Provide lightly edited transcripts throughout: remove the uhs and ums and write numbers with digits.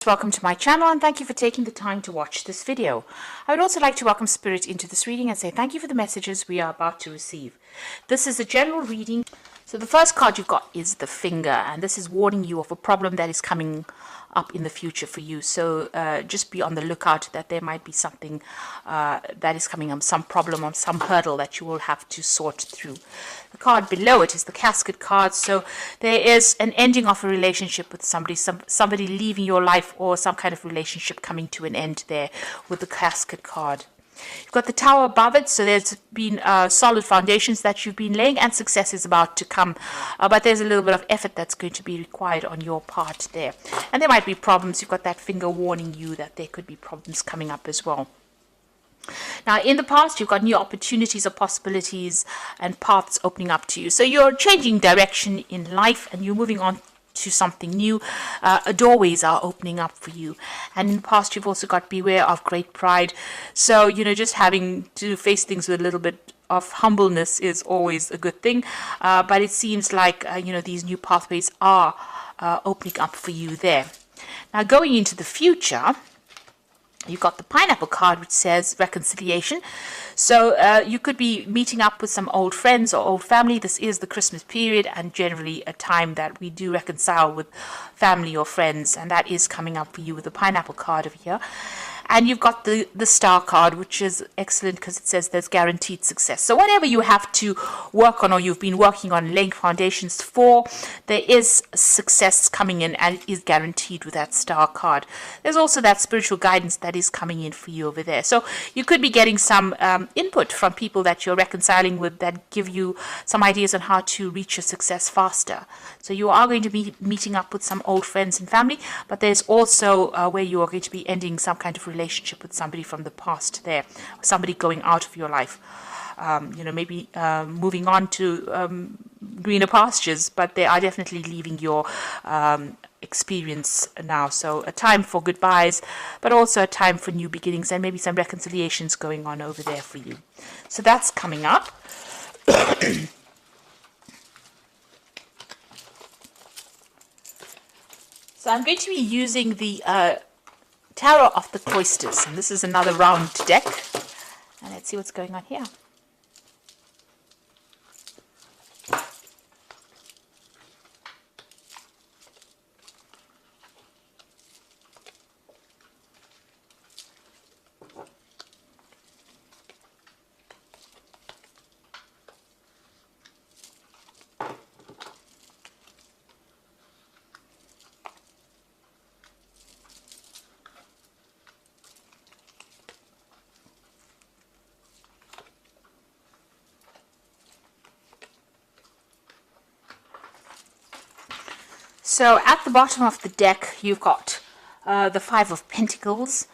Welcome to my channel and thank you for taking the time to watch this video. I would also like to welcome Spirit into this reading and say thank you for the messages we are about to receive. This is a general reading. So the first card you've got is the finger, and this is warning you of a problem that is coming up in the future for you. So just be on the lookout that there might be something that is coming up, some problem or some hurdle that you will have to sort through. The card below it is the casket card. So there is an ending of a relationship with somebody, somebody leaving your life, or some kind of relationship coming to an end there with the casket card. You've got the tower above it, so there's been solid foundations that you've been laying, and success is about to come. But there's a little bit of effort that's going to be required on your part there. And there might be problems. You've got that finger warning you that there could be problems coming up as well. Now, in the past, you've got new opportunities or possibilities and paths opening up to you. So you're changing direction in life and you're moving on to something new. Doorways are opening up for you. And in the past, you've also got beware of great pride. So, just having to face things with a little bit of humbleness is always a good thing. But it seems like, these new pathways are opening up for you there. Now, going into the future, you've got the pineapple card, which says reconciliation. So you could be meeting up with some old friends or old family. This is the Christmas period and generally a time that we do reconcile with family or friends. And that is coming up for you with the pineapple card over here. And you've got the star card, which is excellent because it says there's guaranteed success. So whatever you have to work on or you've been working on laying foundations for, there is success coming in and it is guaranteed with that star card. There's also that spiritual guidance that is coming in for you over there. So you could be getting some input from people that you're reconciling with that give you some ideas on how to reach your success faster. So you are going to be meeting up with some old friends and family, but there's also where you are going to be ending some kind of relationship with somebody from the past there, somebody going out of your life, maybe moving on to greener pastures, but they are definitely leaving your experience now. So a time for goodbyes, but also a time for new beginnings and maybe some reconciliations going on over there for you. So that's coming up. So I'm going to be using the Tarot of the Cloisters, and this is another round deck, and let's see what's going on here. So at the bottom of the deck, you've got the Five of Pentacles,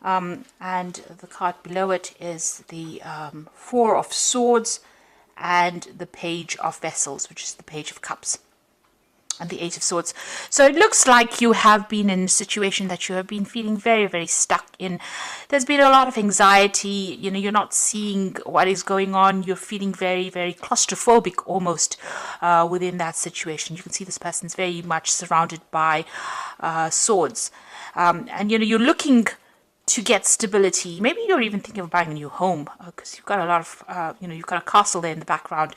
and the card below it is the Four of Swords and the Page of Vessels, which is the Page of Cups, and the Eight of Swords. So it looks like you have been in a situation that you have been feeling very, very stuck in. There's been a lot of anxiety. You're not seeing what is going on. You're feeling very, very claustrophobic almost within that situation. You can see this person's very much surrounded by swords. And, you're looking to get stability. Maybe you're even thinking of buying a new home because you've got a lot of, you've got a castle there in the background.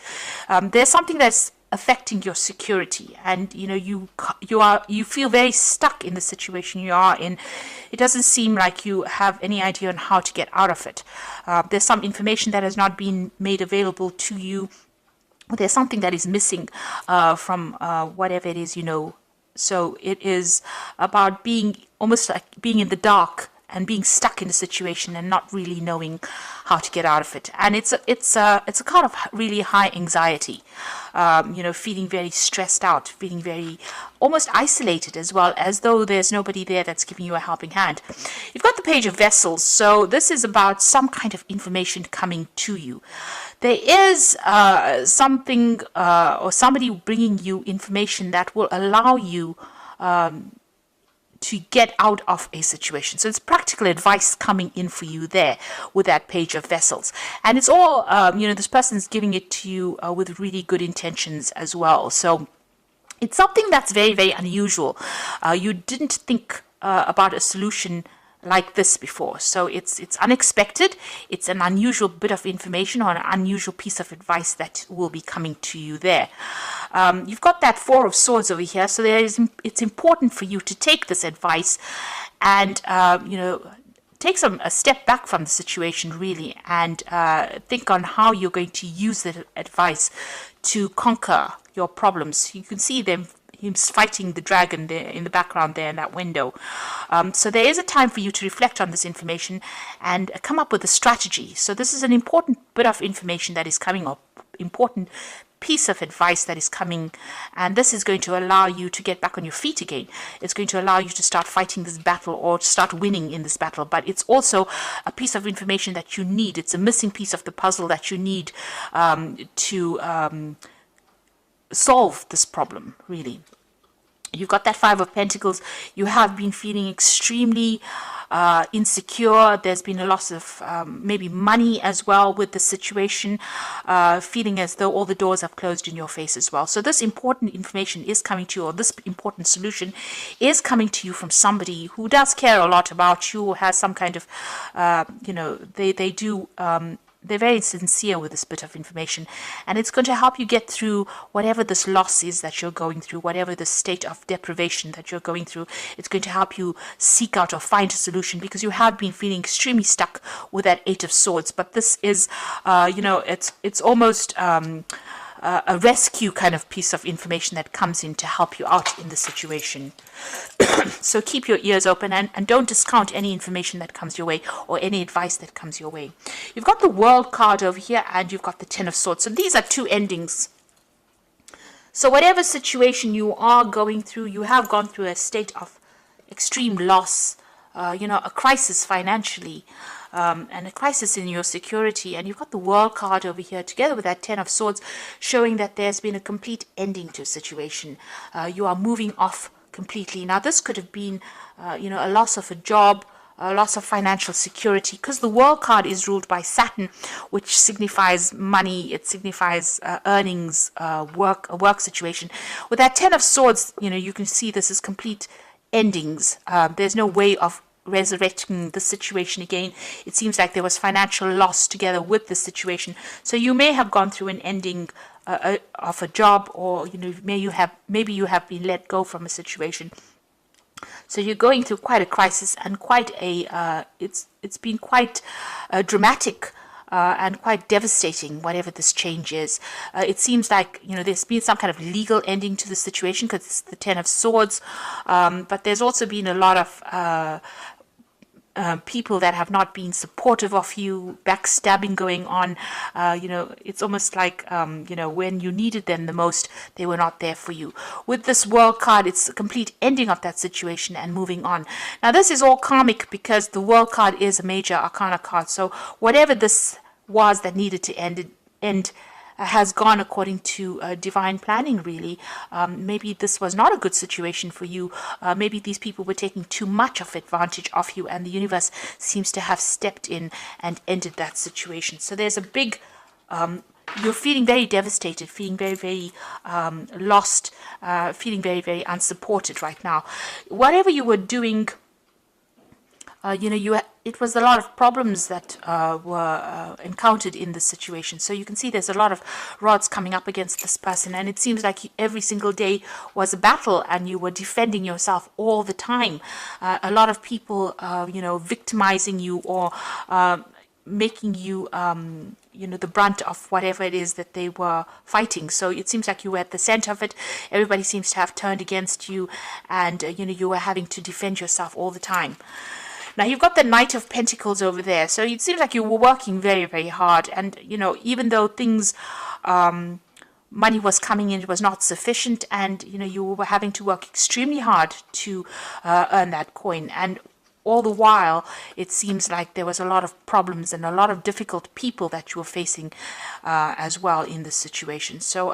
There's something that's affecting your security, and you feel very stuck in the situation you are in. It doesn't seem like you have any idea on how to get out of it. There's some information that has not been made available to you. There's something that is missing from whatever it is. So it is about being almost like being in the dark and being stuck in a situation and not really knowing how to get out of it. And it's a kind of really high anxiety, feeling very stressed out, feeling very almost isolated as well, as though there's nobody there that's giving you a helping hand. You've got the Page of Vessels, so this is about some kind of information coming to you. There is something or somebody bringing you information that will allow you to get out of a situation. So it's practical advice coming in for you there with that Page of Vessels. And it's all, this person's giving it to you with really good intentions as well. So it's something that's very, very unusual. You didn't think about a solution like this before. So it's unexpected. It's an unusual bit of information or an unusual piece of advice that will be coming to you there. You've got that Four of Swords over here, so it's important for you to take this advice and take a step back from the situation really, and think on how you're going to use that advice to conquer your problems. You can see him fighting the dragon there in the background there in that window. So there is a time for you to reflect on this information and come up with a strategy. So this is an important bit of information that is coming up, important piece of advice that is coming, and this is going to allow you to get back on your feet again. It's going to allow you to start fighting this battle or to start winning in this battle, but it's also a piece of information that you need. It's a missing piece of the puzzle that you need to solve this problem, really. You've got that Five of Pentacles. You have been feeling extremely insecure. There's been a loss of maybe money as well with the situation, feeling as though all the doors have closed in your face as well. So this important information is coming to you, or this important solution is coming to you from somebody who does care a lot about you, or has some kind of, they do they're very sincere with this bit of information, and it's going to help you get through whatever this loss is that you're going through, whatever the state of deprivation that you're going through. It's going to help you seek out or find a solution, because you have been feeling extremely stuck with that Eight of Swords. But this is, it's almost a rescue kind of piece of information that comes in to help you out in the situation. So keep your ears open and don't discount any information that comes your way or any advice that comes your way. You've got the World card over here, and you've got the Ten of Swords. So these are two endings. So whatever situation you are going through, you have gone through a state of extreme loss, a crisis financially, and a crisis in your security. And you've got the World card over here together with that Ten of Swords, showing that there's been a complete ending to a situation. You are moving off completely. Now this could have been a loss of a job, a loss of financial security, because the World card is ruled by Saturn, which signifies money. It signifies earnings, a work situation. With that Ten of Swords, you can see this is complete endings. There's no way of resurrecting the situation again. It seems like there was financial loss together with the situation. So you may have gone through an ending of a job, or maybe you have been let go from a situation. So you're going through quite a crisis and quite a it's been quite dramatic and quite devastating, whatever this change is. It seems like there's been some kind of legal ending to the situation, because it's the Ten of Swords, but there's also been a lot of people that have not been supportive of you, backstabbing going on. It's almost like, when you needed them the most, they were not there for you. With this World card, it's a complete ending of that situation and moving on. Now, this is all karmic, because the World card is a major arcana card. So whatever this was that needed to end has gone according to divine planning, really. Maybe this was not a good situation for you. Maybe these people were taking too much of advantage of you, and the universe seems to have stepped in and ended that situation. So there's a big, you're feeling very devastated, feeling very, very lost, feeling very, very unsupported right now. Whatever you were doing, it was a lot of problems that were encountered in this situation. So you can see there's a lot of rods coming up against this person, and it seems like every single day was a battle, and you were defending yourself all the time. A lot of people, victimizing you, or making you, the brunt of whatever it is that they were fighting. So it seems like you were at the center of it. Everybody seems to have turned against you, and you were having to defend yourself all the time. Now, you've got the Knight of Pentacles over there. So it seems like you were working very, very hard. And, even though things, money was coming in, it was not sufficient. And, you were having to work extremely hard to earn that coin. And all the while, it seems like there was a lot of problems and a lot of difficult people that you were facing as well in this situation. So,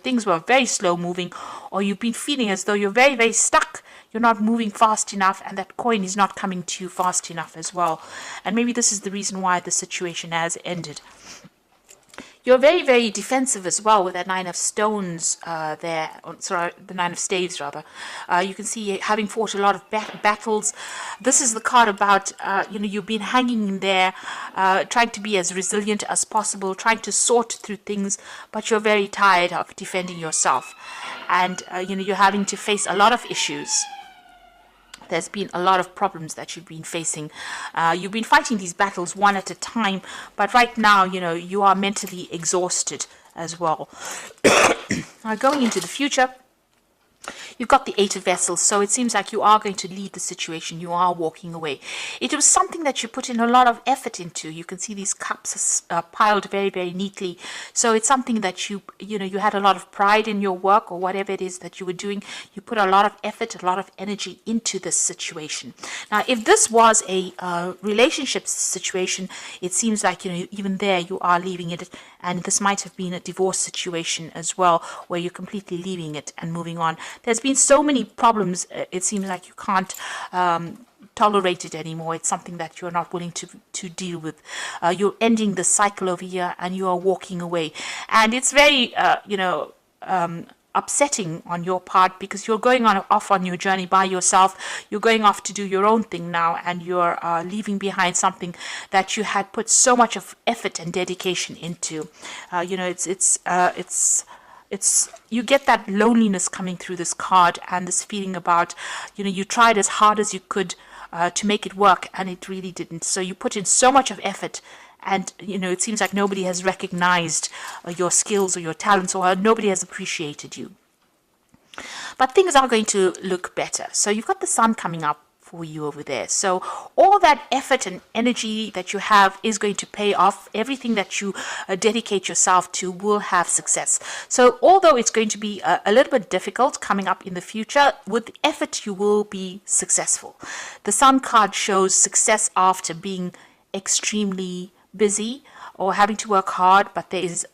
things were very slow moving, or you've been feeling as though you're very, very stuck. You're not moving fast enough, and that coin is not coming to you fast enough as well. And maybe this is the reason why the situation has ended. You're very, very defensive as well with that Nine of Stones there. Sorry, the Nine of Staves, rather. You can see having fought a lot of battles. This is the card about, you've been hanging in there, trying to be as resilient as possible, trying to sort through things, but you're very tired of defending yourself. And, you're having to face a lot of issues. There's been a lot of problems that you've been facing. You've been fighting these battles one at a time, but right now, you are mentally exhausted as well. Going into the future, you've got the Eight of Vessels, so it seems like you are going to leave the situation. You are walking away. It was something that you put in a lot of effort into. You can see these cups piled very, very neatly. So it's something that you had a lot of pride in your work or whatever it is that you were doing. You put a lot of effort, a lot of energy into this situation. Now, if this was a relationship situation, it seems like, even there you are leaving it. And this might have been a divorce situation as well, where you're completely leaving it and moving on. There's been so many problems, it seems like you can't tolerate it anymore. It's something that you're not willing to deal with. You're ending the cycle over here and you are walking away. And it's very, upsetting on your part, because you're going off on your journey by yourself. You're going off to do your own thing now, and you're leaving behind something that you had put so much of effort and dedication into. It's you get that loneliness coming through this card, and this feeling about, you tried as hard as you could to make it work, and it really didn't. So you put in so much of effort, and it seems like nobody has recognized your skills or your talents, or nobody has appreciated you. But things are going to look better. So you've got the sun coming up for you over there. So all that effort and energy that you have is going to pay off. Everything that you dedicate yourself to will have success. So although it's going to be a little bit difficult coming up in the future, with effort you will be successful. The sun card shows success after being extremely busy or having to work hard, but there is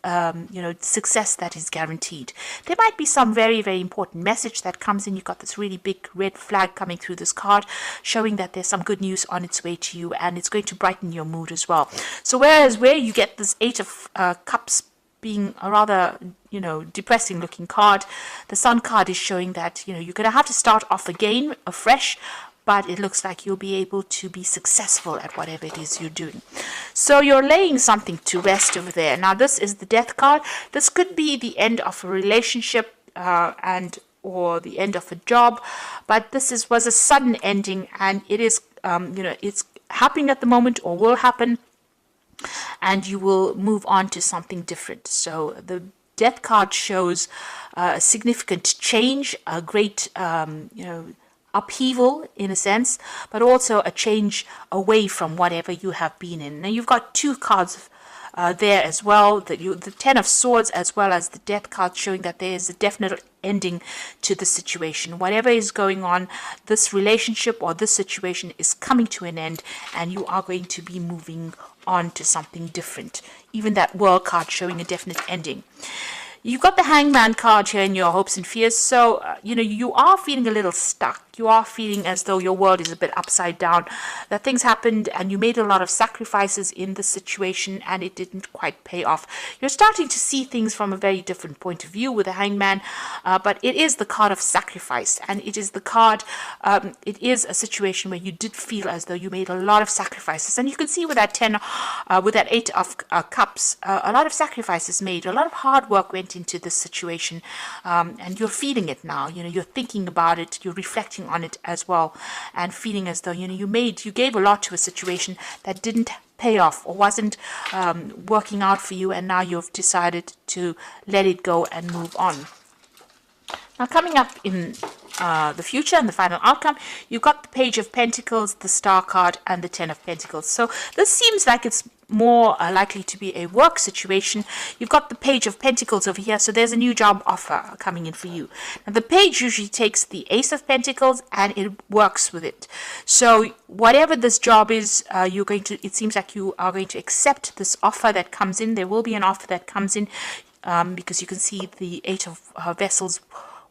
success that is guaranteed. There might be some very, very important message that comes in. You've got this really big red flag coming through this card, showing that there's some good news on its way to you, and it's going to brighten your mood as well. So whereas where you get this Eight of Cups being a rather depressing looking card, the Sun card is showing that you're going to have to start off again afresh, but it looks like you'll be able to be successful at whatever it is you're doing. So you're laying something to rest over there. Now this is the Death card. This could be the end of a relationship or the end of a job, but this was a sudden ending, and it is it's happening at the moment or will happen, and you will move on to something different. So the Death card shows a significant change, a great upheaval in a sense, but also a change away from whatever you have been in. Now you've got two cards there as well, the Ten of Swords as well as the Death card, showing that there is a definite ending to the situation. Whatever is going on, this relationship or this situation is coming to an end, and you are going to be moving on to something different. Even that World card showing a definite ending. You've got the Hangman card here in your hopes and fears. So, you are feeling a little stuck. You are feeling as though your world is a bit upside down, that things happened and you made a lot of sacrifices in the situation and it didn't quite pay off. You're starting to see things from a very different point of view with the Hangman, but it is the card of sacrifice, and it is the card, it is a situation where you did feel as though you made a lot of sacrifices. And you can see with that with that Eight of Cups, a lot of sacrifices made, a lot of hard work went into this situation, and you're feeling it now. You're thinking about it, you're reflecting on it as well, and feeling as though you gave a lot to a situation that didn't pay off or wasn't working out for you, and now you've decided to let it go and move on. Now coming up in the future and the final outcome, you've got the Page of Pentacles, the Star card, and the Ten of Pentacles. So this seems like it's more likely to be a work situation. You've got the Page of Pentacles over here, so there's a new job offer coming in for you. Now the page usually takes the Ace of Pentacles and it works with it. So whatever this job is, it seems like you are going to accept this offer that comes in. There will be an offer that comes in, because you can see the Eight of Vessels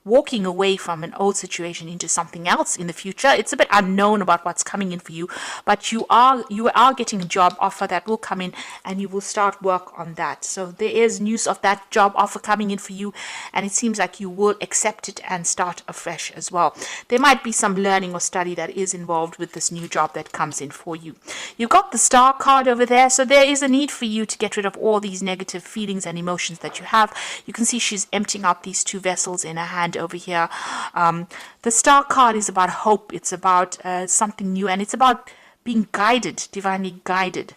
walking away from an old situation into something else in the future. It's a bit unknown about what's coming in for you, but you are getting a job offer that will come in, and you will start work on that. So there is news of that job offer coming in for you, and it seems like you will accept it and start afresh as well. There might be some learning or study that is involved with this new job that comes in for you. You've got the Star card over there, so there is a need for you to get rid of all these negative feelings and emotions that you have. You can see she's emptying out these two vessels in her hand over here. The Star card is about hope. It's about something new, and it's about being guided, divinely guided.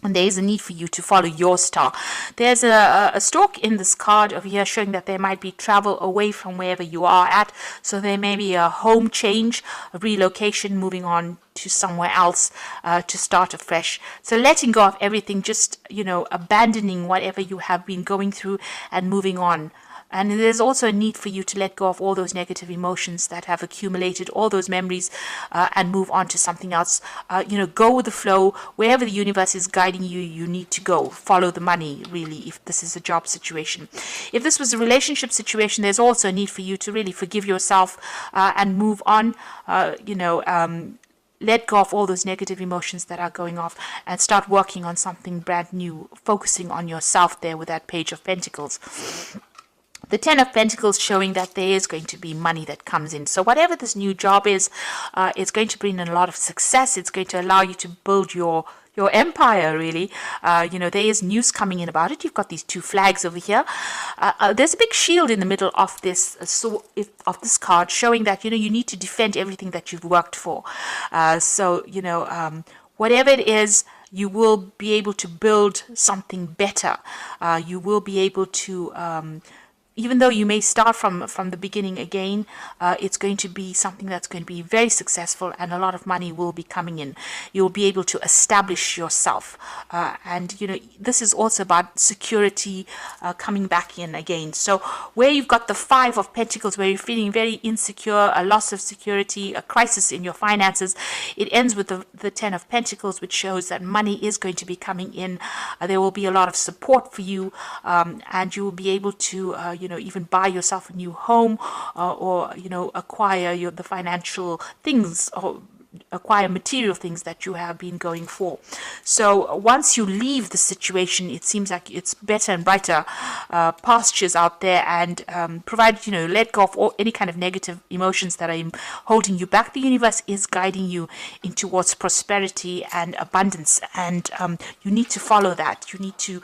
And there is a need for you to follow your star. There's a stalk in this card over here showing that there might be travel away from wherever you are at. So there may be a home change, a relocation, moving on to somewhere else to start afresh. So letting go of everything, just, abandoning whatever you have been going through and moving on. And there's also a need for you to let go of all those negative emotions that have accumulated, all those memories, and move on to something else. Go with the flow. Wherever the universe is guiding you, you need to go. Follow the money, really, if this is a job situation. If this was a relationship situation, there's also a need for you to really forgive yourself and move on. Let go of all those negative emotions that are going off and start working on something brand new, focusing on yourself there with that Page of Pentacles. The Ten of Pentacles showing that there is going to be money that comes in. So whatever this new job is, it's going to bring in a lot of success. It's going to allow you to build your empire, really. There is news coming in about it. You've got these two flags over here. There's a big shield in the middle of this of this card showing that, you need to defend everything that you've worked for. Whatever it is, you will be able to build something better. You will be able to even though you may start from the beginning again, it's going to be something that's going to be very successful, and a lot of money will be coming in. You'll be able to establish yourself. This is also about security coming back in again. So where you've got the Five of Pentacles, where you're feeling very insecure, a loss of security, a crisis in your finances, it ends with the Ten of Pentacles, which shows that money is going to be coming in. There will be a lot of support for you, and you will be able to, even buy yourself a new home, or acquire the financial things, or acquire material things that you have been going for. So once you leave the situation, it seems like it's better and brighter pastures out there, and provided let go of any kind of negative emotions that are holding you back. The universe is guiding you in towards prosperity and abundance, and you need to follow that. You need to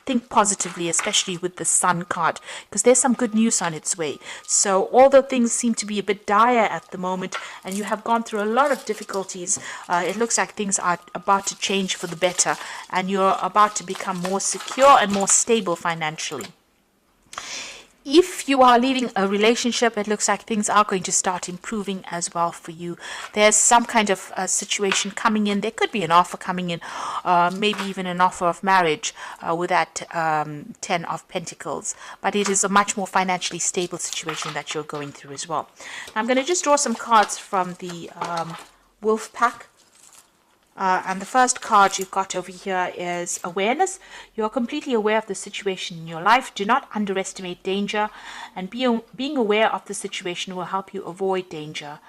think positively, especially with the Sun card, because there's some good news on its way. So although things seem to be a bit dire at the moment, and you have gone through a lot of difficulties, it looks like things are about to change for the better, and you're about to become more secure and more stable financially. If you are leaving a relationship, it looks like things are going to start improving as well for you. There's some kind of situation coming in. There could be an offer coming in, maybe even an offer of marriage with that Ten of Pentacles. But it is a much more financially stable situation that you're going through as well. Now, I'm going to just draw some cards from the Wolf Pack. And the first card you've got over here is awareness. You're completely aware of the situation in your life. Do not underestimate danger, and being aware of the situation will help you avoid danger.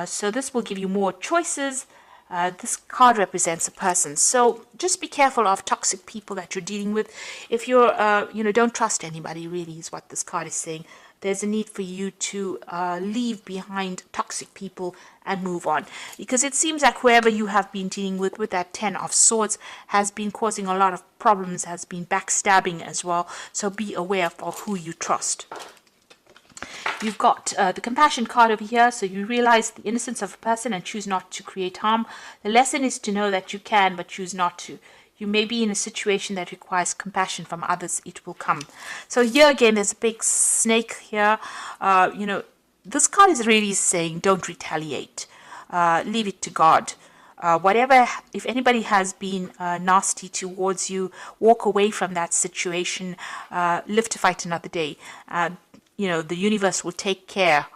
So this will give you more choices. This card represents a person. So just be careful of toxic people that you're dealing with. If you're, don't trust anybody, really, is what this card is saying. There's a need for you to leave behind toxic people and move on. Because it seems like whoever you have been dealing with that Ten of Swords, has been causing a lot of problems, has been backstabbing as well. So be aware of who you trust. You've got the Compassion card over here. So you realize the innocence of a person and choose not to create harm. The lesson is to know that you can, but choose not to. You may be in a situation that requires compassion from others. It will come. So here again, there's a big snake here. This card is really saying don't retaliate. Leave it to God. If anybody has been nasty towards you, walk away from that situation. Live to fight another day. The universe will take care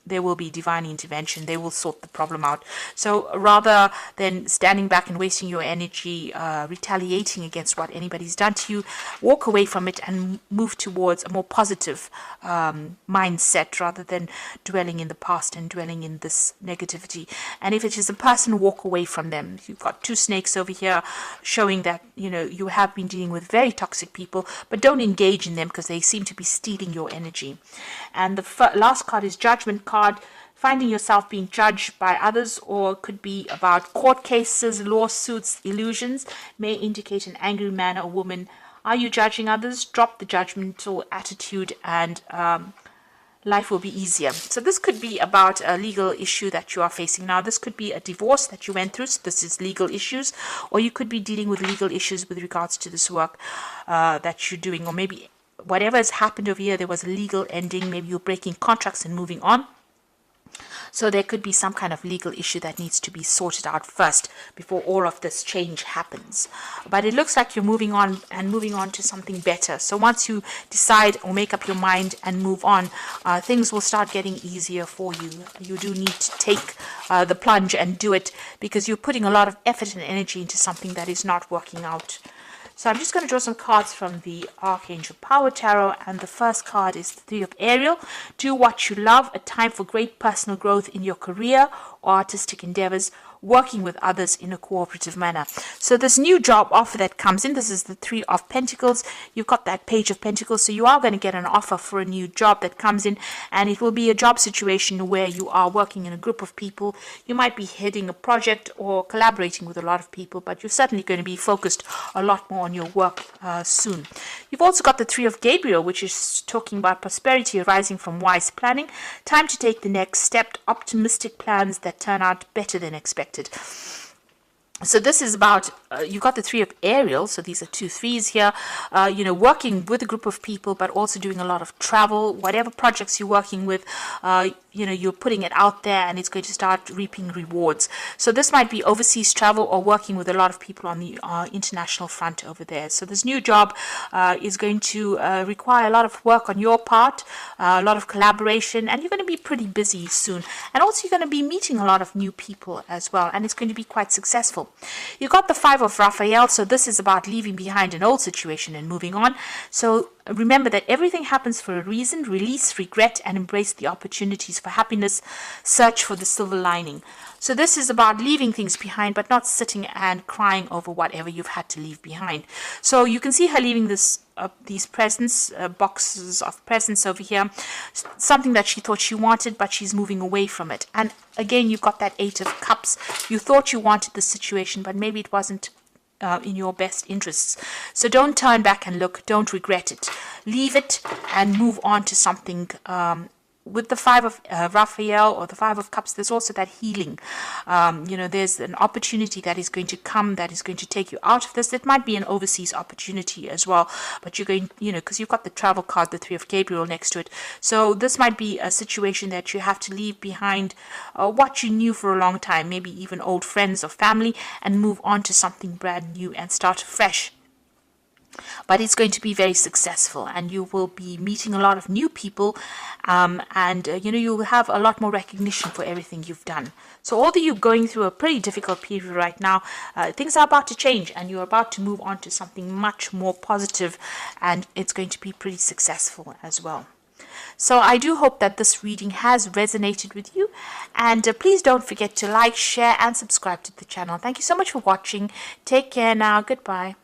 there will be divine intervention. They will sort the problem out. So rather than standing back and wasting your energy retaliating against what anybody's done to you, walk away from it and move towards a more positive mindset rather than dwelling in the past and dwelling in this negativity. And if it is a person, walk away from them. You've got two snakes over here showing that, you know, you have been dealing with very toxic people, but don't engage in them because they seem to be stealing your energy. And the last card is Judgment card. Finding yourself being judged by others, or could be about court cases, lawsuits, illusions, may indicate an angry man or woman. Are you judging others? Drop the judgmental attitude and life will be easier. So this could be about a legal issue that you are facing now. This could be a divorce that you went through. So this is legal issues, or you could be dealing with legal issues with regards to this work that you're doing, or maybe whatever has happened over here, there was a legal ending. Maybe you're breaking contracts and moving on. So there could be some kind of legal issue that needs to be sorted out first before all of this change happens. But it looks like you're moving on to something better. So once you decide or make up your mind and move on, things will start getting easier for you. You do need to take the plunge and do it, because you're putting a lot of effort and energy into something that is not working out. So I'm just going to draw some cards from the Archangel Power Tarot, and the first card is the Three of Ariel. Do what you love, a time for great personal growth in your career or artistic endeavors, working with others in a cooperative manner. So this new job offer that comes in, this is the Three of Pentacles. You've got that Page of Pentacles, so you are going to get an offer for a new job that comes in, and it will be a job situation where you are working in a group of people. You might be heading a project or collaborating with a lot of people, but you're certainly going to be focused a lot more on your work soon. You've also got the Three of Gabriel, which is talking about prosperity arising from wise planning. Time to take the next step, optimistic plans that turn out better than expected. So this is about, you've got the Three of Ariel, so these are 2 threes here, you know, working with a group of people, but also doing a lot of travel. Whatever projects you're working with, you know, you're putting it out there and it's going to start reaping rewards. So this might be overseas travel or working with a lot of people on the international front over there. So this new job is going to require a lot of work on your part, a lot of collaboration, and you're going to be pretty busy soon. And also you're going to be meeting a lot of new people as well, and it's going to be quite successful. You got the Five of Raphael, so this is about leaving behind an old situation and moving on. So remember that everything happens for a reason. Release regret and embrace the opportunities for happiness. Search for the silver lining. So this is about leaving things behind, but not sitting and crying over whatever you've had to leave behind. So you can see her leaving this these presents, boxes of presents over here, something that she thought she wanted, but she's moving away from it. And again, you've got that Eight of Cups. You thought you wanted the situation, but maybe it wasn't in your best interests. So don't turn back and look. Don't regret it. Leave it and move on to something. With the Five of Raphael or the Five of Cups, there's also that healing. You know, there's an opportunity that is going to come that is going to take you out of this. It might be an overseas opportunity as well, but you're going, you know, because you've got the travel card, the Three of Gabriel next to it. So this might be a situation that you have to leave behind what you knew for a long time, maybe even old friends or family, and move on to something brand new and start fresh. But it's going to be very successful, and you will be meeting a lot of new people, and you know, you will have a lot more recognition for everything you've done. So although you're going through a pretty difficult period right now, things are about to change, and you're about to move on to something much more positive, and it's going to be pretty successful as well. So I do hope that this reading has resonated with you, and please don't forget to like, share and subscribe to the channel. Thank you so much for watching. Take care now. Goodbye.